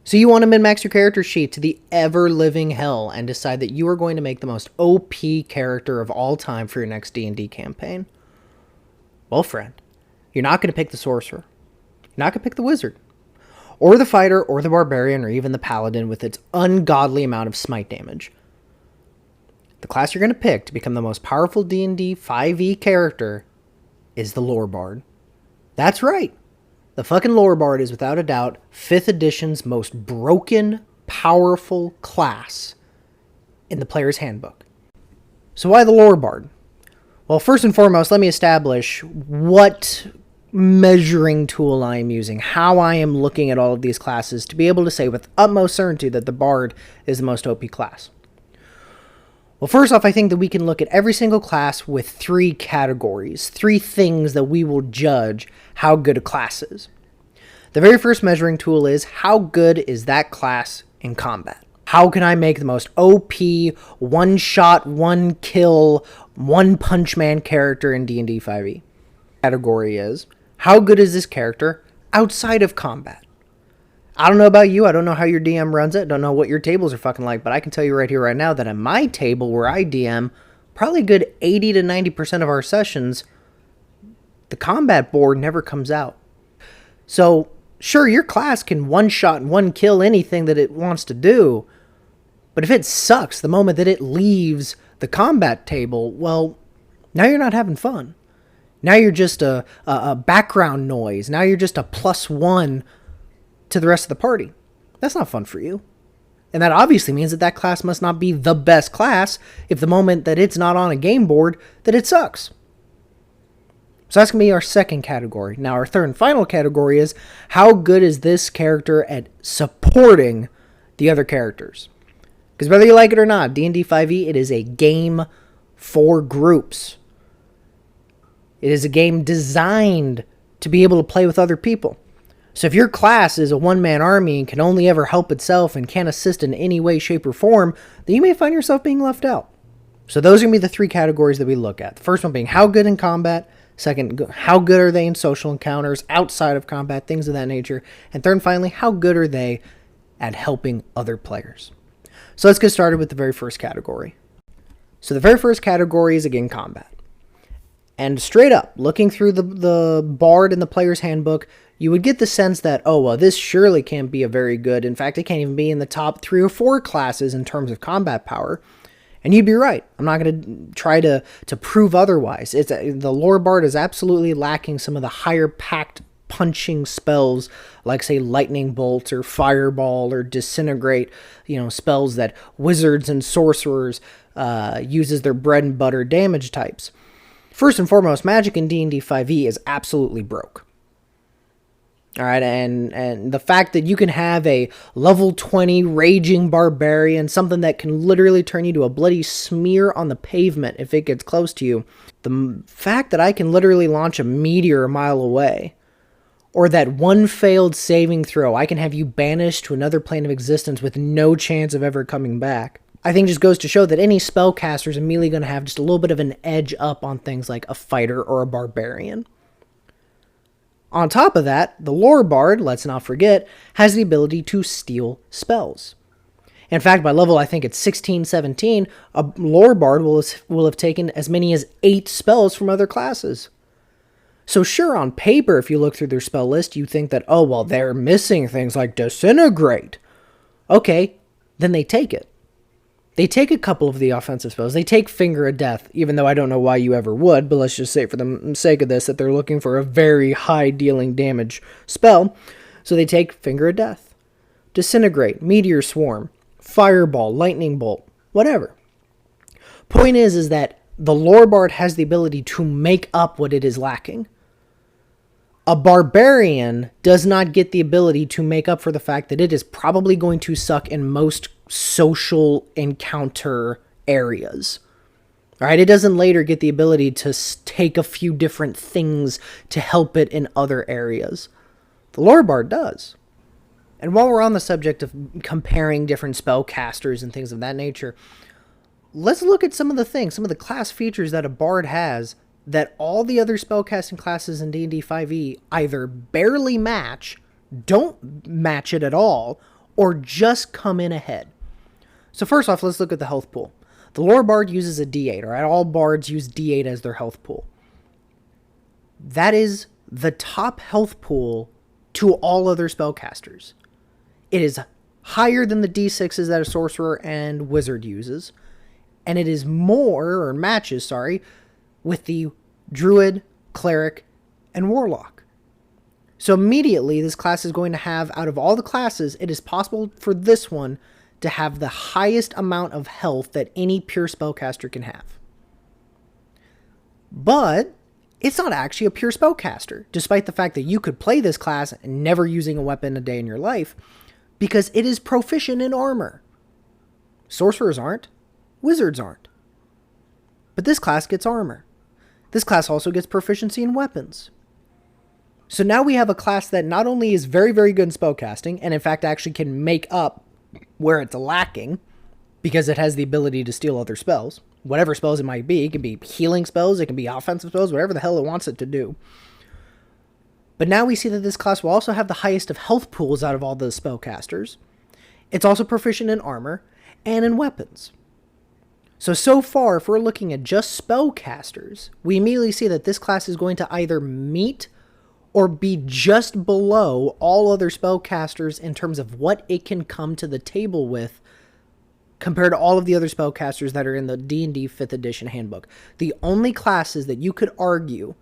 So you want to min-max your character sheet to the ever-living hell and decide that you are going to make the most OP character of all time for your next D&D campaign? Well, friend, you're not going to pick the sorcerer. You're not going to pick the wizard, or the fighter, or the barbarian, or even the paladin with its ungodly amount of smite damage. The class you're going to pick to become the most powerful D&D 5e character is the lore bard. That's right. The fucking lore bard is without a doubt 5th edition's most broken, powerful class in the player's handbook. So why the lore bard? Well, first and foremost, let me establish what measuring tool I am using, how I am looking at all of these classes to be able to say with utmost certainty that the bard is the most OP class. Well, first off, I think that we can look at every single class with 3 categories, 3 things that we will judge how good a class is. The very first measuring tool is how good is that class in combat? How can I make the most OP, one-shot, one-kill, one-punch-man character in D&D 5e? Category is, how good is this character outside of combat? I don't know about you, I don't know how your DM runs it, don't know what your tables are fucking like, but I can tell you right here, right now, that at my table where I DM, probably a good 80 to 90% of our sessions, the combat board never comes out. So, sure, your class can one-shot and one-kill anything that it wants to do, but if it sucks the moment that it leaves the combat table, well, now you're not having fun. Now you're just a background noise. Now you're just a +1 to the rest of the party. That's not fun for you. And that obviously means that that class must not be the best class if the moment that it's not on a game board, that it sucks. So that's going to be our second category. Now our third and final category is how good is this character at supporting the other characters? Because whether you like it or not, D&D 5e, it is a game for groups. It is a game designed to be able to play with other people. So if your class is a one-man army and can only ever help itself and can't assist in any way, shape, or form, then you may find yourself being left out. So those are going to be the 3 categories that we look at. The first one being how good in combat. Second, how good are they in social encounters outside of combat, things of that nature. And third and finally, how good are they at helping other players? So let's get started with the very first category. So the very first category is, again, combat. And straight up, looking through the bard in the player's handbook, you would get the sense that, oh, well, this surely can't be a very good, in fact, it can't even be in the top 3 or 4 classes in terms of combat power. And you'd be right. I'm not going to try to prove otherwise. The lore bard is absolutely lacking some of the higher packed punching spells, like, say, lightning bolt or fireball or disintegrate, spells that wizards and sorcerers use as their bread and butter damage types. First and foremost, magic in D&D 5e is absolutely broke. All right, and the fact that you can have a level 20 raging barbarian, something that can literally turn you to a bloody smear on the pavement if it gets close to you. The fact that I can literally launch a meteor a mile away, or that one failed saving throw, I can have you banished to another plane of existence with no chance of ever coming back, I think just goes to show that any spellcaster is immediately going to have just a little bit of an edge up on things like a fighter or a barbarian. On top of that, the lore bard, let's not forget, has the ability to steal spells. In fact, by level, I think it's 16, 17, a lore bard will have taken as many as 8 spells from other classes. So sure, on paper, if you look through their spell list, you think that, oh, well, they're missing things like disintegrate. Okay, then they take it. They take a couple of the offensive spells. They take Finger of Death, even though I don't know why you ever would, but let's just say for the sake of this that they're looking for a very high dealing damage spell. So they take Finger of Death, Disintegrate, Meteor Swarm, Fireball, Lightning Bolt, whatever. Point is that the lore bard has the ability to make up what it is lacking. A barbarian does not get the ability to make up for the fact that it is probably going to suck in most social encounter areas. All right, it doesn't later get the ability to take a few different things to help it in other areas. The lore bard does. And while we're on the subject of comparing different spellcasters and things of that nature, let's look at some of the class features that a bard has that all the other spellcasting classes in D&D 5e either barely match, don't match it at all, or just come in ahead. So first off, let's look at the health pool. The lore bard uses a D8, alright? All bards use D8 as their health pool. That is the top health pool to all other spellcasters. It is higher than the D6s that a sorcerer and wizard uses, and it is more, or matches, sorry, with the druid, cleric, and warlock. So immediately, this class is going to have, out of all the classes, it is possible for this one to have the highest amount of health that any pure spellcaster can have. But it's not actually a pure spellcaster, despite the fact that you could play this class never using a weapon a day in your life, because it is proficient in armor. Sorcerers aren't. Wizards aren't. But this class gets armor. This class also gets proficiency in weapons. So now we have a class that not only is very, very good in spellcasting, and in fact actually can make up where it's lacking, because it has the ability to steal other spells. Whatever spells it might be. It can be healing spells, it can be offensive spells, whatever the hell it wants it to do. But now we see that this class will also have the highest of health pools out of all the spellcasters. It's also proficient in armor and in weapons. So far, if we're looking at just spellcasters, we immediately see that this class is going to either meet or be just below all other spellcasters in terms of what it can come to the table with compared to all of the other spellcasters that are in the D&D 5th edition handbook. The only classes that you could argue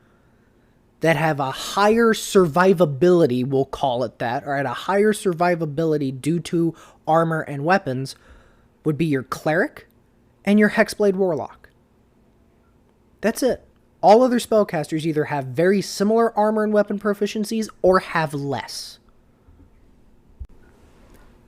that have a higher survivability, we'll call it that, or at a higher survivability due to armor and weapons, would be your cleric and your hexblade warlock. That's it. All other spellcasters either have very similar armor and weapon proficiencies or have less.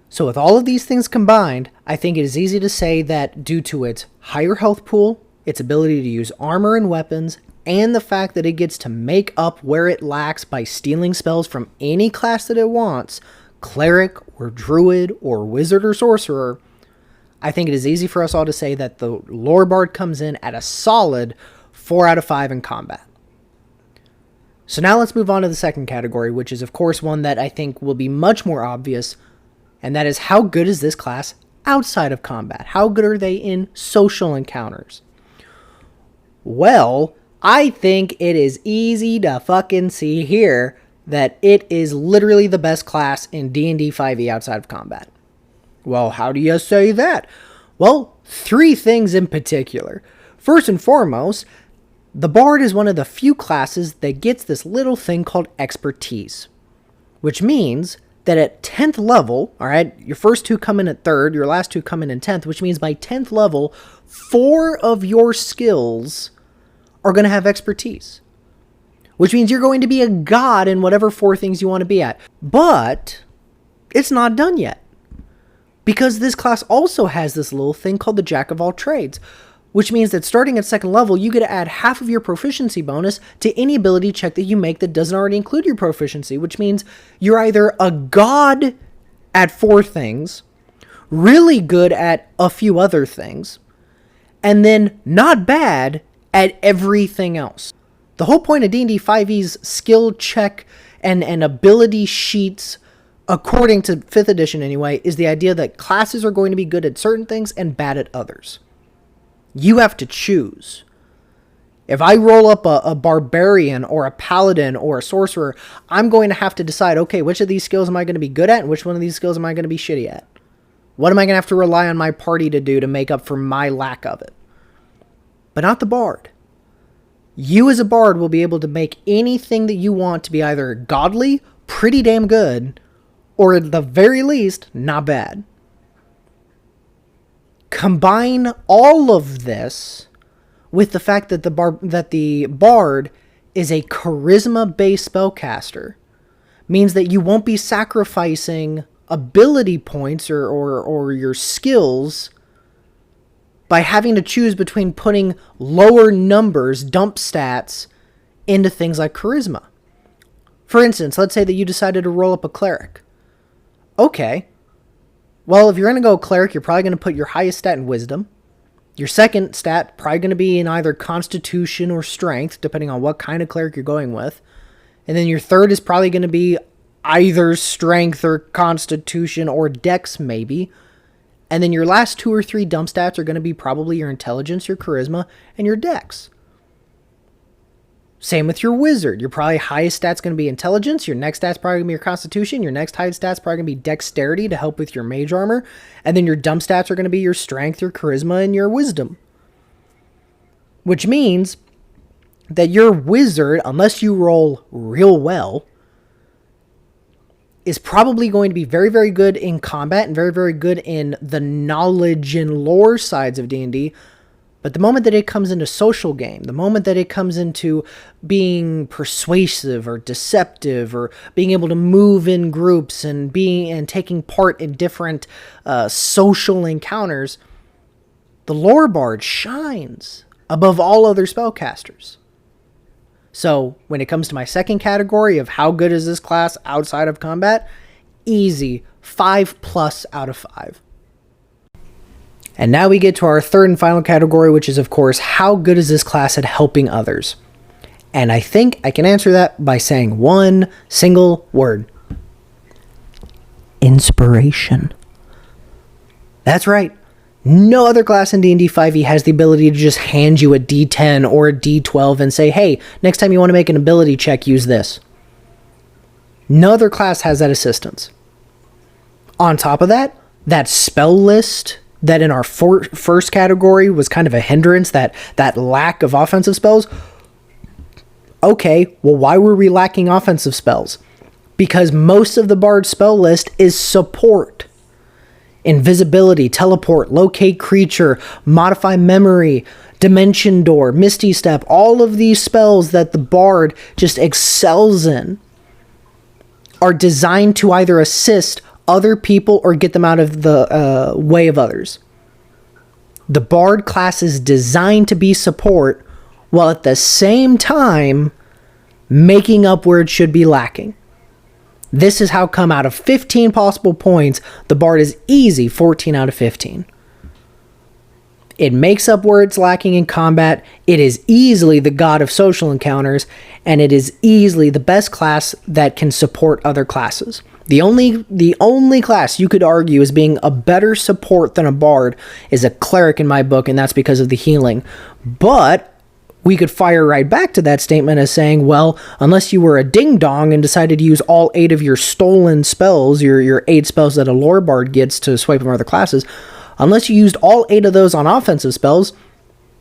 So with all of these things combined, I think it is easy to say that due to its higher health pool, its ability to use armor and weapons, and the fact that it gets to make up where it lacks by stealing spells from any class that it wants, cleric or druid or wizard or sorcerer, I think it is easy for us all to say that the lore bard comes in at a solid 4 out of 5 in combat. So now let's move on to the second category, which is of course one that I think will be much more obvious, and that is how good is this class outside of combat? How good are they in social encounters? Well, I think it is easy to fucking see here that it is literally the best class in D&D 5e outside of combat. Well, how do you say that? Well, 3 things in particular. First and foremost, the bard is one of the few classes that gets this little thing called expertise, which means that at 10th level, alright, your first 2 come in at 3rd, your last 2 come in 10th, which means by 10th level, 4 of your skills are going to have expertise. Which means you're going to be a god in whatever 4 things you want to be at. But it's not done yet. Because this class also has this little thing called the Jack of all trades. Which means that starting at 2nd level, you get to add half of your proficiency bonus to any ability check that you make that doesn't already include your proficiency. Which means you're either a god at 4 things, really good at a few other things, and then not bad at everything else. The whole point of D&D 5e's skill check and ability sheets, according to 5th edition anyway, is the idea that classes are going to be good at certain things and bad at others. You have to choose. If I roll up a barbarian or a paladin or a sorcerer, I'm going to have to decide, okay, which of these skills am I going to be good at and which one of these skills am I going to be shitty at? What am I going to have to rely on my party to do to make up for my lack of it? But not the bard. You as a bard will be able to make anything that you want to be either godly, pretty damn good, or at the very least, not bad. Combine all of this with the fact that the bard is a charisma-based spellcaster, means that you won't be sacrificing ability points or your skills by having to choose between putting lower numbers, dump stats, into things like charisma. For instance, let's say that you decided to roll up a cleric. Okay. Well, if you're going to go cleric, you're probably going to put your highest stat in wisdom. Your second stat probably going to be in either constitution or strength, depending on what kind of cleric you're going with. And then your third is probably going to be either strength or constitution or dex maybe. And then your last 2 or 3 dump stats are going to be probably your intelligence, your charisma, and your dex. Same with your wizard. Your probably highest stat's going to be intelligence. Your next stat's probably going to be your constitution. Your next highest stat's probably going to be dexterity to help with your mage armor. And then your dump stats are going to be your strength, your charisma, and your wisdom. Which means that your wizard, unless you roll real well, is probably going to be very, very good in combat and very, very good in the knowledge and lore sides of D&D. But the moment that it comes into social game, the moment that it comes into being persuasive or deceptive or being able to move in groups and taking part in different social encounters, the lore bard shines above all other spellcasters. So when it comes to my second category of how good is this class outside of combat, easy, 5+ out of 5. And now we get to our third and final category, which is, of course, how good is this class at helping others? And I think I can answer that by saying one single word. Inspiration. That's right. No other class in D&D 5e has the ability to just hand you a D10 or a D12 and say, hey, next time you want to make an ability check, use this. No other class has that assistance. On top of that, that spell list that in our first category was kind of a hindrance, that lack of offensive spells. Okay, well, why were we lacking offensive spells? Because most of the bard spell list is support. Invisibility, teleport, locate creature, modify memory, dimension door, misty step, all of these spells that the bard just excels in are designed to either assist other people or get them out of the way of others. The bard class is designed to be support while at the same time making up where it should be lacking. This is how come out of 15 possible points, the bard is easy 14 out of 15. It makes up where it's lacking in combat, it is easily the god of social encounters, and it is easily the best class that can support other classes. The only class you could argue as being a better support than a bard is a cleric in my book, and that's because of the healing. But we could fire right back to that statement as saying, well, unless you were a ding-dong and decided to use all 8 of your stolen spells, your 8 spells that a lore bard gets to swipe from other classes, unless you used all 8 of those on offensive spells,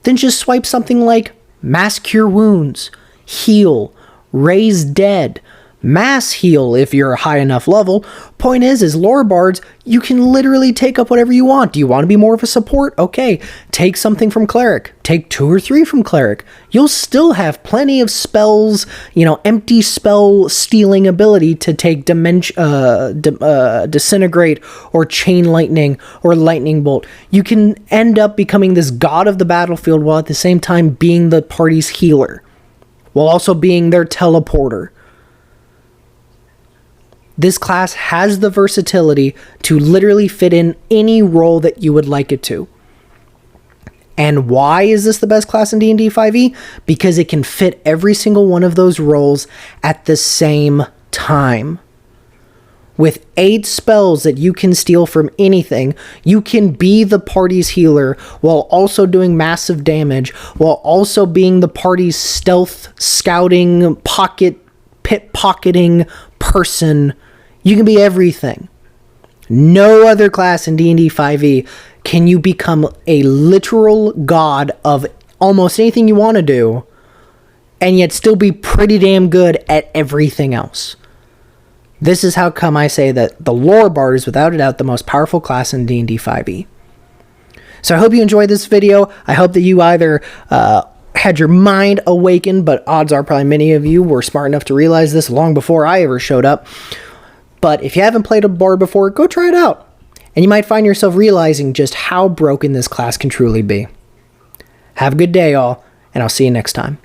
then just swipe something like Mass Cure Wounds, Heal, Raise Dead, Mass Heal if you're a high enough level. Point is lore bards, you can literally take up whatever you want. Do you want to be more of a support? Okay, take something from Cleric. Take 2 or 3 from Cleric. You'll still have plenty of spells, empty spell stealing ability to take Disintegrate or Chain Lightning or Lightning Bolt. You can end up becoming this god of the battlefield while at the same time being the party's healer, while also being their teleporter. This class has the versatility to literally fit in any role that you would like it to. And why is this the best class in D&D 5e? Because it can fit every single one of those roles at the same time. With 8 spells that you can steal from anything, you can be the party's healer while also doing massive damage, while also being the party's stealth, scouting, pickpocketing person. You can be everything. No other class in D&D 5e can you become a literal god of almost anything you want to do, and yet still be pretty damn good at everything else. This is how come I say that the lore bard is without a doubt the most powerful class in D&D 5e. So I hope you enjoyed this video. I hope that you either had your mind awakened, but odds are probably many of you were smart enough to realize this long before I ever showed up. But if you haven't played a bard before, go try it out. And you might find yourself realizing just how broken this class can truly be. Have a good day, all, and I'll see you next time.